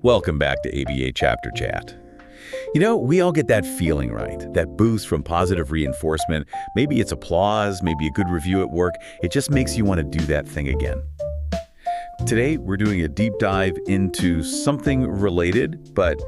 Welcome back to ABA Chapter Chat. We all get that feeling, right? That boost from positive reinforcement. Maybe it's applause, maybe a good review at work. It just makes you want to do that thing again. Today, we're doing a deep dive into something related, but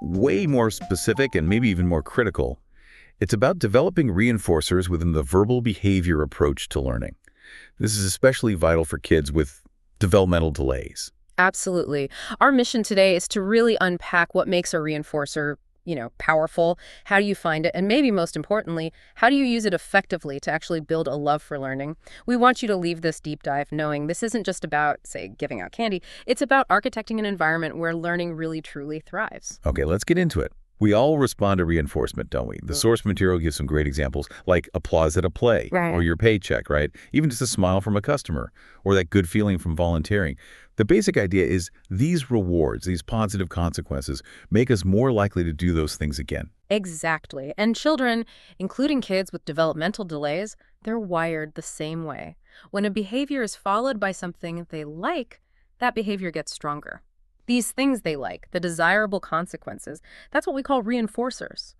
way more specific and maybe even more critical. It's about developing reinforcers within the verbal behavior approach to learning. This is especially vital for kids with developmental delays. Absolutely. Our mission today is to really unpack what makes a reinforcer, powerful. How do you find it? And maybe most importantly, how do you use it effectively to actually build a love for learning? We want you to leave this deep dive knowing this isn't just about, say, giving out candy. It's about architecting an environment where learning really, truly thrives. Okay, let's get into it. We all respond to reinforcement, don't we? The source material gives some great examples, like applause at a play, or your paycheck, right? Even just a smile from a customer, or that good feeling from volunteering. The basic idea is these rewards, these positive consequences, make us more likely to do those things again. Exactly. And children, including kids with developmental delays, they're wired the same way. When a behavior is followed by something they like, that behavior gets stronger. These things they like, the desirable consequences, that's what we call reinforcers.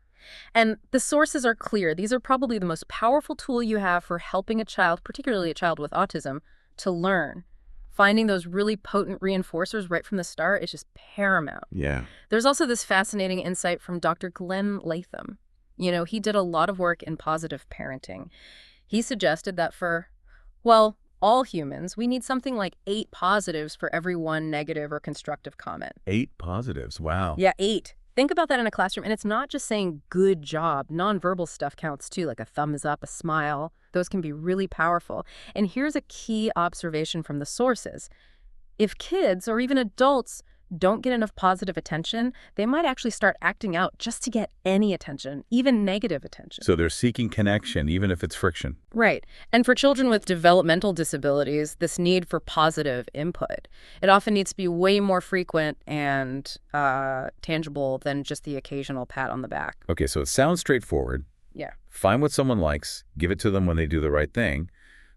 And the sources are clear. These are probably the most powerful tool you have for helping a child, particularly a child with autism, to learn. Finding those really potent reinforcers right from the start is just paramount. Yeah. There's also this fascinating insight from Dr. Glenn Latham. He did a lot of work in positive parenting. He suggested that for, all humans, we need something like 8 positives for every 1 negative or constructive comment. 8 positives, wow. Yeah, 8. Think about that in a classroom. And it's not just saying good job. Nonverbal stuff counts too, like a thumbs up, a smile. Those can be really powerful. And here's a key observation from the sources. If kids or even adults don't get enough positive attention, they might actually start acting out just to get any attention, even negative attention. So they're seeking connection, even if it's friction. Right. And for children with developmental disabilities, this need for positive input, it often needs to be way more frequent and tangible than just the occasional pat on the back. Okay, so it sounds straightforward. Yeah. Find what someone likes, give it to them when they do the right thing.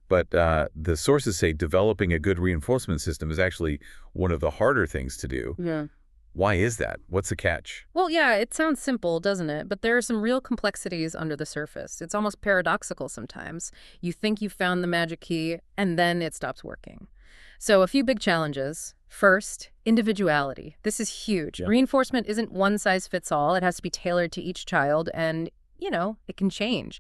But the sources say developing a good reinforcement system is actually one of the harder things to do. Yeah. Why is that? What's the catch? Well, yeah, it sounds simple, doesn't it? But there are some real complexities under the surface. It's almost paradoxical sometimes. You think you found the magic key, and then it stops working. So a few big challenges. First, individuality. This is huge. Yeah. Reinforcement isn't one size fits all. It has to be tailored to each child, and, it can change.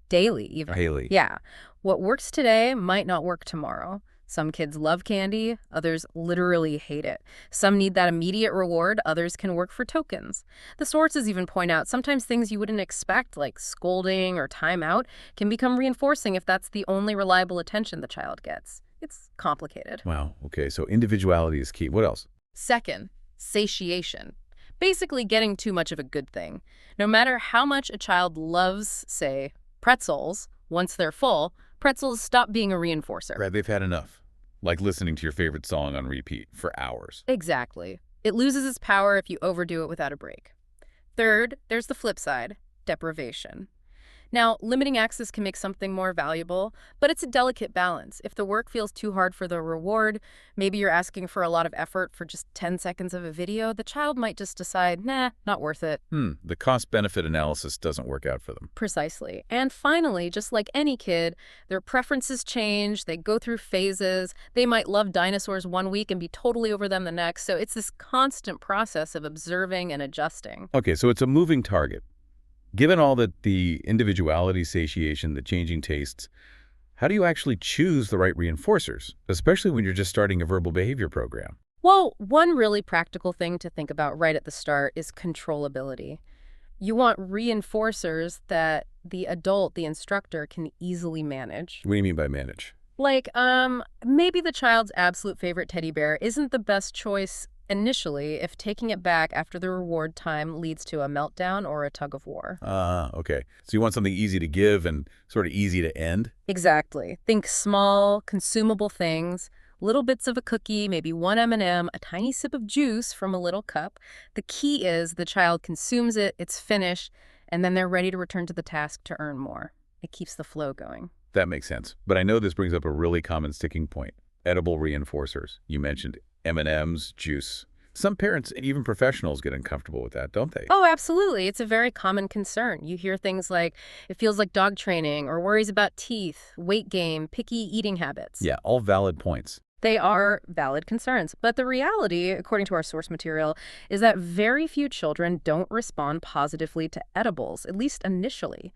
Daily, even. Daily. Yeah. What works today might not work tomorrow. Some kids love candy, others literally hate it. Some need that immediate reward, others can work for tokens. The sources even point out sometimes things you wouldn't expect, like scolding or timeout, can become reinforcing if that's the only reliable attention the child gets. It's complicated. Wow. Okay, so individuality is key. What else? Second, satiation. Basically getting too much of a good thing. No matter how much a child loves, say, pretzels, once they're full, pretzels stop being a reinforcer. Right, they've had enough. Like listening to your favorite song on repeat for hours. Exactly. It loses its power if you overdo it without a break. Third, there's the flip side, deprivation. Now, limiting access can make something more valuable, but it's a delicate balance. If the work feels too hard for the reward, maybe you're asking for a lot of effort for just 10 seconds of a video, the child might just decide, nah, not worth it. The cost-benefit analysis doesn't work out for them. Precisely. And finally, just like any kid, their preferences change, they go through phases, they might love dinosaurs one week and be totally over them the next, so it's this constant process of observing and adjusting. Okay, so it's a moving target. Given all that the individuality, satiation, the changing tastes, how do you actually choose the right reinforcers, especially when you're just starting a verbal behavior program? Well, one really practical thing to think about right at the start is controllability. You want reinforcers that the adult, the instructor, can easily manage. What do you mean by manage? Like, maybe the child's absolute favorite teddy bear isn't the best choice initially if taking it back after the reward time leads to a meltdown or a tug of war. Okay. So you want something easy to give and sort of easy to end? Exactly. Think small, consumable things, little bits of a cookie, maybe one M&M, a tiny sip of juice from a little cup. The key is the child consumes it, it's finished, and then they're ready to return to the task to earn more. It keeps the flow going. That makes sense. But I know this brings up a really common sticking point. Edible reinforcers. You mentioned M&Ms, juice. Some parents and even professionals get uncomfortable with that, don't they? Oh, absolutely. It's a very common concern. You hear things like, it feels like dog training, or worries about teeth, weight gain, picky eating habits. Yeah, all valid points. They are valid concerns. But the reality, according to our source material, is that very few children don't respond positively to edibles, at least initially.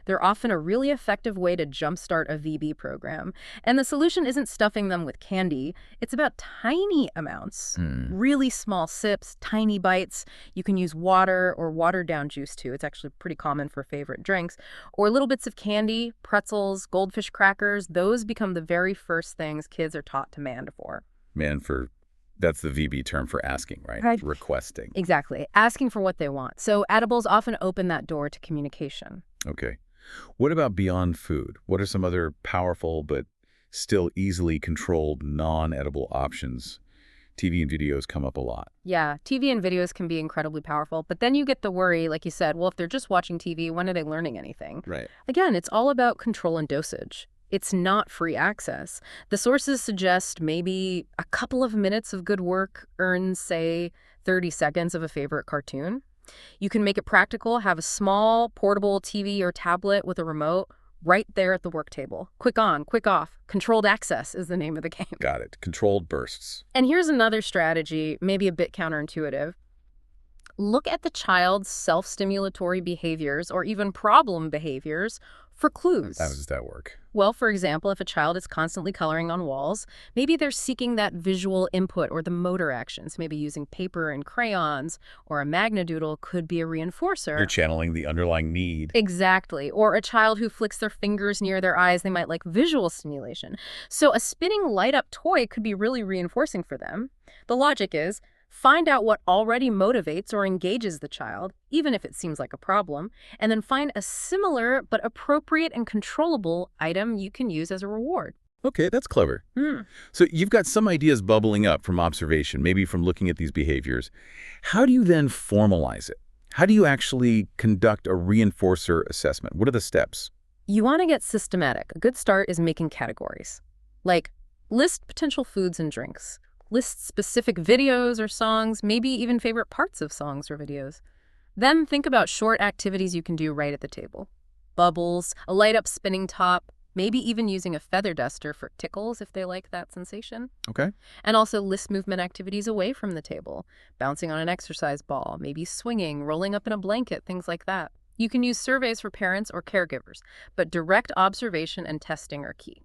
They're often a really effective way to jumpstart a VB program. And the solution isn't stuffing them with candy. It's about tiny amounts, really small sips, tiny bites. You can use water or watered-down juice, too. It's actually pretty common for favorite drinks. Or little bits of candy, pretzels, goldfish crackers. Those become the very first things kids are taught to demand for. That's the VB term for asking, right? Right. Requesting. Exactly. Asking for what they want. So edibles often open that door to communication. Okay. What about beyond food? What are some other powerful but still easily controlled non-edible options? TV and videos come up a lot. Yeah, TV and videos can be incredibly powerful, but then you get the worry, like you said, well, if they're just watching TV, when are they learning anything? Right. Again, it's all about control and dosage. It's not free access. The sources suggest maybe a couple of minutes of good work earns, say, 30 seconds of a favorite cartoon. You can make it practical, have a small portable TV or tablet with a remote right there at the work table. Quick on, quick off. Controlled access is the name of the game. Got it. Controlled bursts. And here's another strategy, maybe a bit counterintuitive. Look at the child's self-stimulatory behaviors or even problem behaviors for clues. How does that work? Well, for example, if a child is constantly coloring on walls, maybe they're seeking that visual input or the motor actions. Maybe using paper and crayons or a magnadoodle could be a reinforcer. You're channeling the underlying need. Exactly. Or a child who flicks their fingers near their eyes, they might like visual stimulation. So a spinning light-up toy could be really reinforcing for them. The logic is, find out what already motivates or engages the child, even if it seems like a problem, and then find a similar but appropriate and controllable item you can use as a reward. Okay, that's clever. So you've got some ideas bubbling up from observation, maybe from looking at these behaviors. How do you then formalize it? How do you actually conduct a reinforcer assessment? What are the steps? You want to get systematic. A good start is making categories. Like, list potential foods and drinks. List specific videos or songs, maybe even favorite parts of songs or videos. Then think about short activities you can do right at the table. Bubbles, a light-up spinning top, maybe even using a feather duster for tickles if they like that sensation. Okay. And also list movement activities away from the table. Bouncing on an exercise ball, maybe swinging, rolling up in a blanket, things like that. You can use surveys for parents or caregivers, but direct observation and testing are key.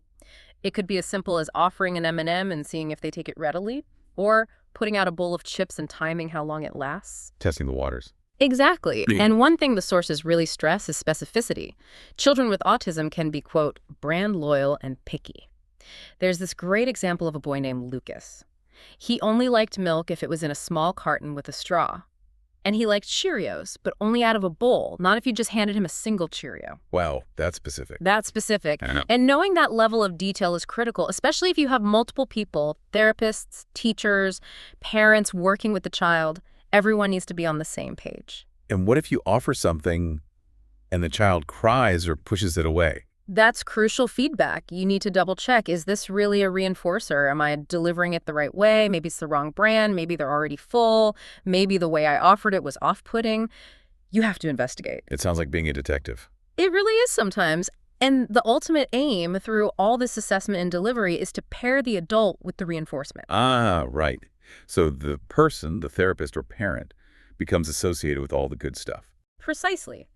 It could be as simple as offering an M&M and seeing if they take it readily, or putting out a bowl of chips and timing how long it lasts. Testing the waters. Exactly. And one thing the sources really stress is specificity. Children with autism can be, quote, brand loyal and picky. There's this great example of a boy named Lucas. He only liked milk if it was in a small carton with a straw. And he liked Cheerios, but only out of a bowl, not if you just handed him a single Cheerio. Wow, that's specific. That's specific. I know. And knowing that level of detail is critical, especially if you have multiple people, therapists, teachers, parents working with the child. Everyone needs to be on the same page. And what if you offer something and the child cries or pushes it away? That's crucial feedback. You need to double check. Is this really a reinforcer? Am I delivering it the right way? Maybe it's the wrong brand. Maybe they're already full. Maybe the way I offered it was off-putting. You have to investigate. It sounds like being a detective. It really is sometimes. And the ultimate aim through all this assessment and delivery is to pair the adult with the reinforcement. Ah, right. So the person, the therapist or parent, becomes associated with all the good stuff. Precisely.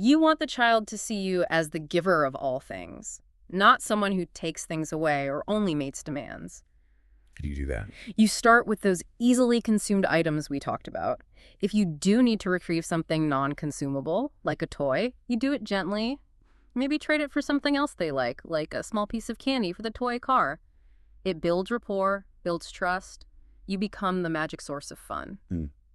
You want the child to see you as the giver of all things, not someone who takes things away or only meets demands. How do you do that? You start with those easily consumed items we talked about. If you do need to retrieve something non-consumable, like a toy, you do it gently. Maybe trade it for something else they like a small piece of candy for the toy car. It builds rapport, builds trust. You become the magic source of fun.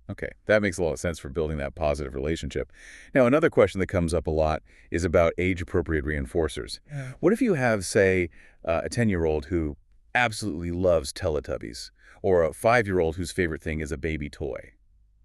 Okay, that makes a lot of sense for building that positive relationship. Now, another question that comes up a lot is about age-appropriate reinforcers. What if you have, say, a 10-year-old who absolutely loves Teletubbies, or a 5-year-old whose favorite thing is a baby toy?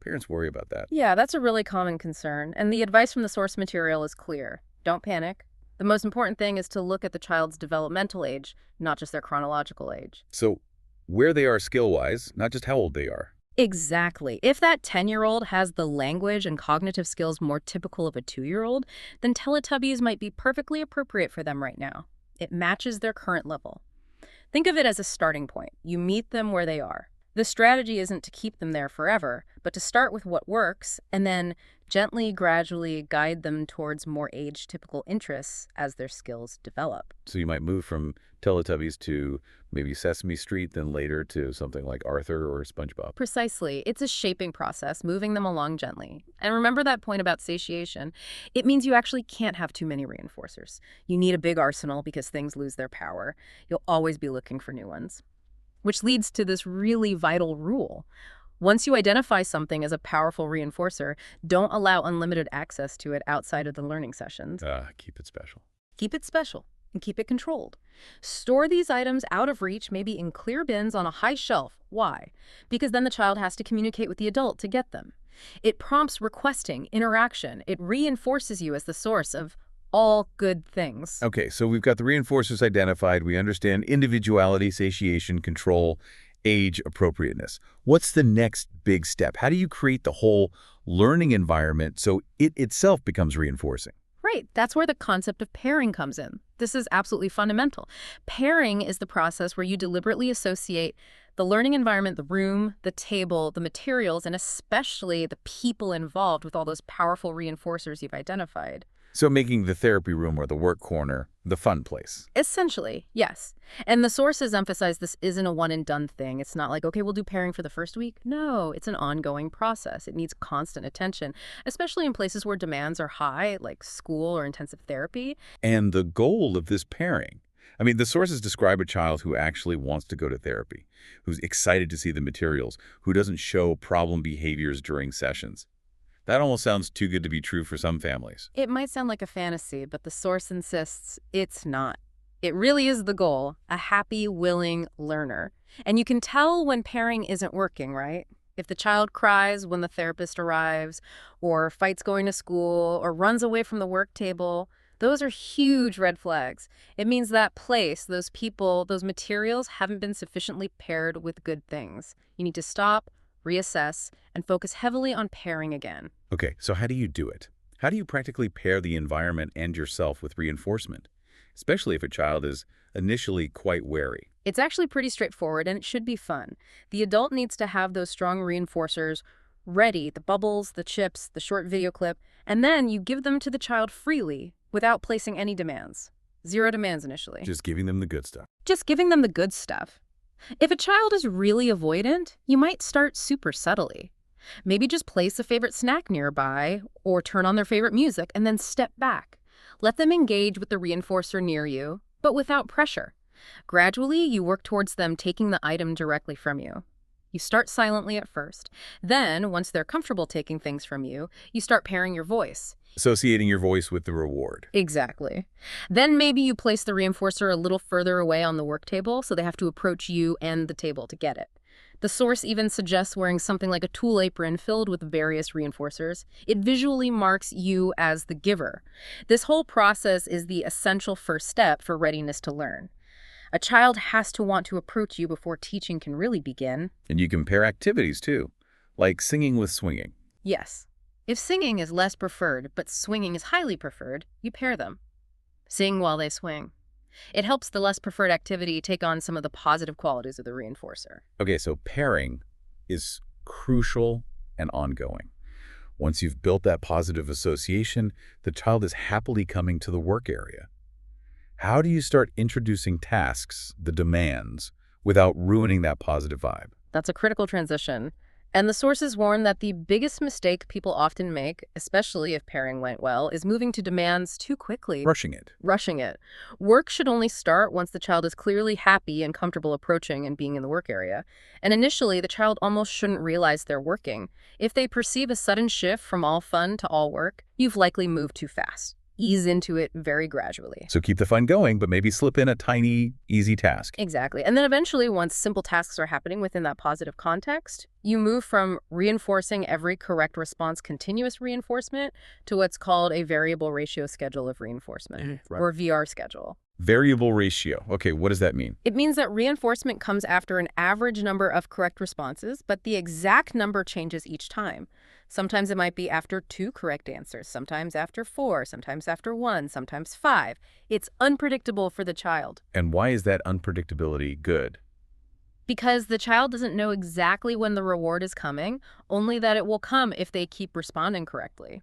Parents worry about that. Yeah, that's a really common concern, and the advice from the source material is clear. Don't panic. The most important thing is to look at the child's developmental age, not just their chronological age. So, where they are skill-wise, not just how old they are. Exactly. If that 10-year-old has the language and cognitive skills more typical of a 2-year-old, then Teletubbies might be perfectly appropriate for them right now. It matches their current level. Think of it as a starting point. You meet them where they are. The strategy isn't to keep them there forever, but to start with what works and then gently, gradually guide them towards more age-typical interests as their skills develop. So you might move from Teletubbies to maybe Sesame Street, then later to something like Arthur or SpongeBob. Precisely. It's a shaping process, moving them along gently. And remember that point about satiation. It means you actually can't have too many reinforcers. You need a big arsenal because things lose their power. You'll always be looking for new ones. Which leads to this really vital rule. Once you identify something as a powerful reinforcer, don't allow unlimited access to it outside of the learning sessions. Keep it special. Keep it special and keep it controlled. Store these items out of reach, maybe in clear bins on a high shelf. Why? Because then the child has to communicate with the adult to get them. It prompts requesting, interaction. It reinforces you as the source of all good things. Okay, so we've got the reinforcers identified. We understand individuality, satiation, control, age, appropriateness. What's the next big step? How do you create the whole learning environment so it itself becomes reinforcing? Right, that's where the concept of pairing comes in. This is absolutely fundamental. Pairing is the process where you deliberately associate the learning environment, the room, the table, the materials, and especially the people involved with all those powerful reinforcers you've identified. So making the therapy room or the work corner the fun place. Essentially, yes. And the sources emphasize this isn't a one-and-done thing. It's not like, okay, we'll do pairing for the first week. No, it's an ongoing process. It needs constant attention, especially in places where demands are high, like school or intensive therapy. And the goal of this pairing, I mean, the sources describe a child who actually wants to go to therapy, who's excited to see the materials, who doesn't show problem behaviors during sessions. That almost sounds too good to be true for some families. It might sound like a fantasy, but the source insists it's not. It really is the goal, a happy, willing learner. And you can tell when pairing isn't working, right? If the child cries when the therapist arrives, or fights going to school, or runs away from the work table, those are huge red flags. It means that place, those people, those materials haven't been sufficiently paired with good things. You need to stop, reassess, and focus heavily on pairing again. Okay, so how do you do it? How do you practically pair the environment and yourself with reinforcement, especially if a child is initially quite wary? It's actually pretty straightforward, and it should be fun. The adult needs to have those strong reinforcers ready, the bubbles, the chips, the short video clip, and then you give them to the child freely without placing any demands. 0 demands initially. Just giving them the good stuff. Just giving them the good stuff. If a child is really avoidant, you might start super subtly. Maybe just place a favorite snack nearby or turn on their favorite music and then step back. Let them engage with the reinforcer near you, but without pressure. Gradually, you work towards them taking the item directly from you. You start silently at first. Then, once they're comfortable taking things from you, you start pairing your voice. Associating your voice with the reward. Exactly. Then maybe you place the reinforcer a little further away on the work table so they have to approach you and the table to get it. The source even suggests wearing something like a tool apron filled with various reinforcers. It visually marks you as the giver. This whole process is the essential first step for readiness to learn. A child has to want to approach you before teaching can really begin. And you can pair activities too, like singing with swinging. Yes. If singing is less preferred, but swinging is highly preferred, you pair them. Sing while they swing. It helps the less preferred activity take on some of the positive qualities of the reinforcer. Okay, so pairing is crucial and ongoing. Once you've built that positive association, the child is happily coming to the work area. How do you start introducing tasks, the demands, without ruining that positive vibe? That's a critical transition. And the sources warn that the biggest mistake people often make, especially if pairing went well, is moving to demands too quickly. Rushing it. Rushing it. Work should only start once the child is clearly happy and comfortable approaching and being in the work area. And initially, the child almost shouldn't realize they're working. If they perceive a sudden shift from all fun to all work, you've likely moved too fast. Ease into it very gradually. So keep the fun going, but maybe slip in a tiny, easy task. Exactly. And then eventually, once simple tasks are happening within that positive context, you move from reinforcing every correct response continuous reinforcement to what's called a variable ratio schedule of reinforcement, Right. or VR schedule. Variable ratio. Okay, what does that mean? It means that reinforcement comes after an average number of correct responses, but the exact number changes each time. Sometimes it might be after 2 correct answers, sometimes after 4, sometimes after 1, sometimes 5. It's unpredictable for the child. And why is that unpredictability good? Because the child doesn't know exactly when the reward is coming, only that it will come if they keep responding correctly.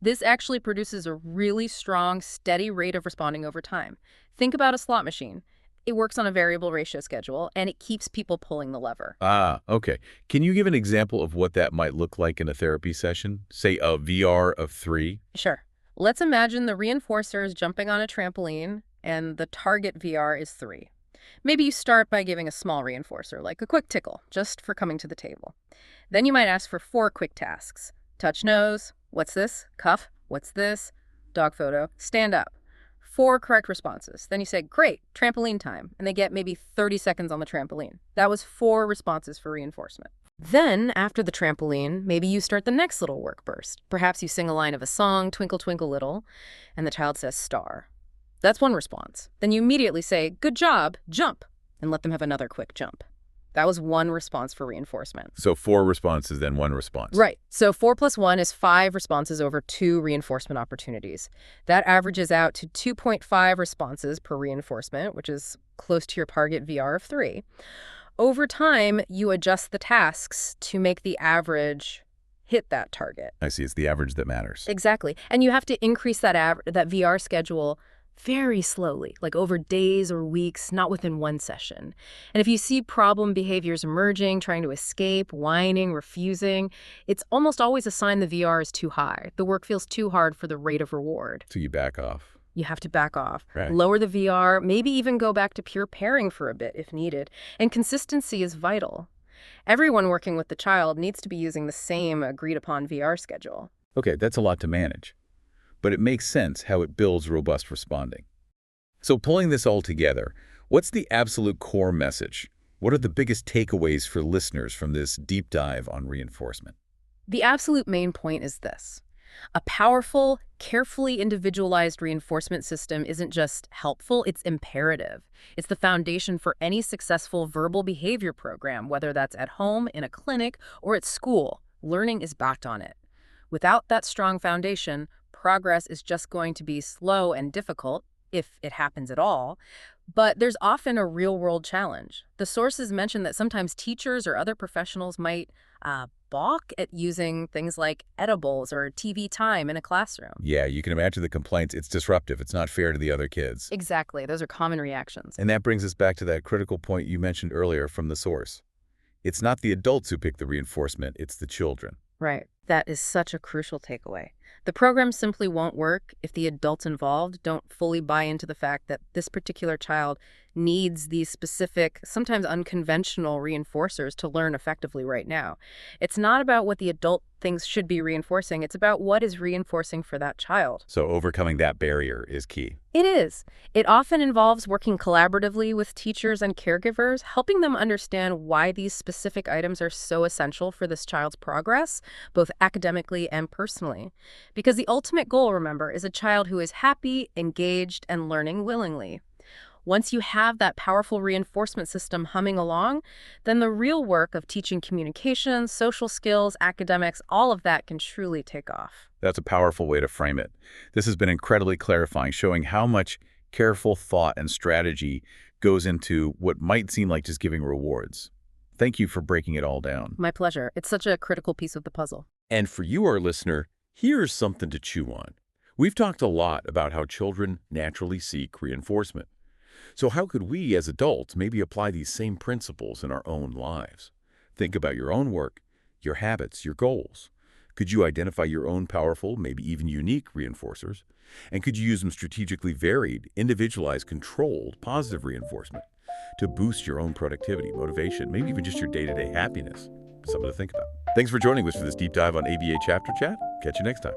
This actually produces a really strong, steady rate of responding over time. Think about a slot machine. It works on a variable ratio schedule, and it keeps people pulling the lever. Ah, okay. Can you give an example of what that might look like in a therapy session? Say a VR of 3? Sure. Let's imagine the reinforcer is jumping on a trampoline, and the target VR is 3. Maybe you start by giving a small reinforcer, like a quick tickle, just for coming to the table. Then you might ask for 4 quick tasks. Touch nose. What's this? Cuff. What's this? Dog photo. Stand up. 4 correct responses. Then you say, great, trampoline time. And they get maybe 30 seconds on the trampoline. That was 4 responses for reinforcement. Then, after the trampoline, maybe you start the next little work burst. Perhaps you sing a line of a song, Twinkle, Twinkle, Little, and the child says star. That's 1 response. Then you immediately say, good job, jump, and let them have another quick jump. That was 1 response for reinforcement. So 4 responses, then 1 response. Right. So 4 plus 1 is 5 responses over 2 reinforcement opportunities. That averages out to 2.5 responses per reinforcement, which is close to your target VR of 3. Over time, you adjust the tasks to make the average hit that target. I see. It's the average that matters. Exactly. And you have to increase that VR schedule very slowly, like over days or weeks, not within 1 session. And if you see problem behaviors emerging, trying to escape, whining, refusing, it's almost always a sign the VR is too high. The work feels too hard for the rate of reward. So you back off. You have to back off, Right. lower the VR, maybe even go back to pure pairing for a bit if needed. And consistency is vital. Everyone working with the child needs to be using the same agreed-upon VR schedule. Okay, that's a lot to manage. But it makes sense how it builds robust responding. So pulling this all together, what's the absolute core message? What are the biggest takeaways for listeners from this deep dive on reinforcement? The absolute main point is this. A powerful, carefully individualized reinforcement system isn't just helpful, it's imperative. It's the foundation for any successful verbal behavior program, whether that's at home, in a clinic, or at school. Learning is backed on it. Without that strong foundation, progress is just going to be slow and difficult, if it happens at all. But there's often a real-world challenge. The sources mention that sometimes teachers or other professionals might balk at using things like edibles or TV time in a classroom. Yeah, you can imagine the complaints. It's disruptive. It's not fair to the other kids. Exactly. Those are common reactions. And that brings us back to that critical point you mentioned earlier from the source. It's not the adults who pick the reinforcement, it's the children. Right. That is such a crucial takeaway. The program simply won't work if the adults involved don't fully buy into the fact that this particular child needs these specific, sometimes unconventional reinforcers to learn effectively right now. It's not about what the adult thinks should be reinforcing. It's about what is reinforcing for that child. So overcoming that barrier is key. It is. It often involves working collaboratively with teachers and caregivers, helping them understand why these specific items are so essential for this child's progress, both academically and personally. Because the ultimate goal, remember, is a child who is happy, engaged, and learning willingly. Once you have that powerful reinforcement system humming along, then the real work of teaching communication, social skills, academics, all of that can truly take off. That's a powerful way to frame it. This has been incredibly clarifying, showing how much careful thought and strategy goes into what might seem like just giving rewards. Thank you for breaking it all down. My pleasure. It's such a critical piece of the puzzle. And for you, our listener, here's something to chew on. We've talked a lot about how children naturally seek reinforcement. So how could we, as adults, maybe apply these same principles in our own lives? Think about your own work, your habits, your goals. Could you identify your own powerful, maybe even unique reinforcers? And could you use them strategically varied, individualized, controlled, positive reinforcement to boost your own productivity, motivation, maybe even just your day-to-day happiness? Something to think about. Thanks for joining us for this deep dive on ABA Chapter Chat. Catch you next time.